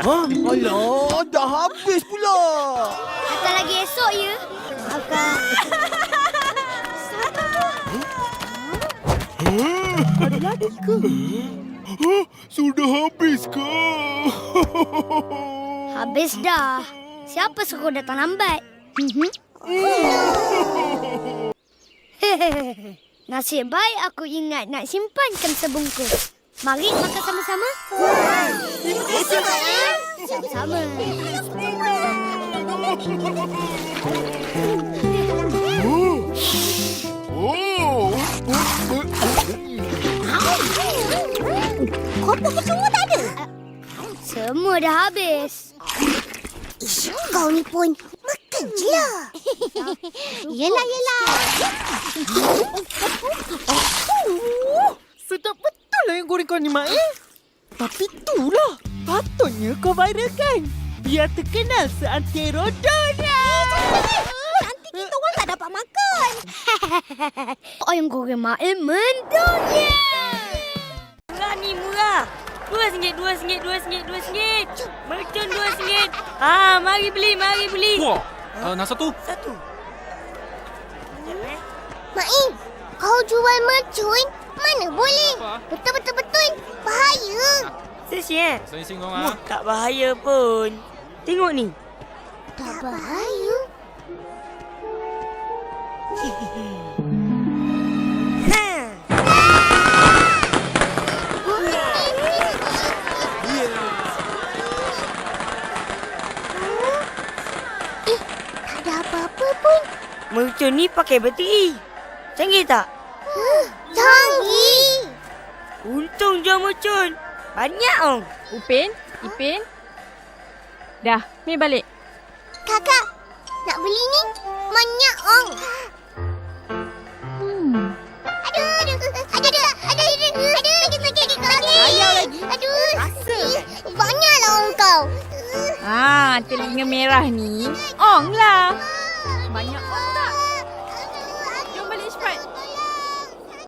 Alah, dah habis pula. Datang lagi esok, ya? Agak. Ada lagi ke? Sudah habis ke? Habis dah. Siapa suruh datang lambat? Nasib baik aku ingat nak simpankan sebungkus. Mari makan sama-sama. Terima kasih, Mak Im. Sama-sama. Kotak semua tak ada? Semua dah habis. Kau ni pun makan je lah. Yelah. Sedap betul lah yang goreng kau ni, Mak Im. Tapi itulah, patutnya kau viralkan. Biar terkenal seantero dunia. Nanti kita orang tak dapat makan. Ayam goreng Mail mendunia. Murah ni, murah. RM2, RM2. Mercun RM2. Mari beli. Wah, nak satu? Satu. Mak Im, kau jual mercun? Mana boleh? Betul. Bahaya. Sesi Sing kau tak bahaya pun. Tengok ni. Tak bahaya? Tak ada apa-apa pun. Mercun ni pakai bateri. Canggih tak? Canggih. Untung jual mercun. Banyak oh. Ipin. Dah, ni balik. Kakak, nak beli ni? Banyak ong. Aduh. Banyaklah ong kau. Telinga merah ni. Ong lah. Banyak ong tak?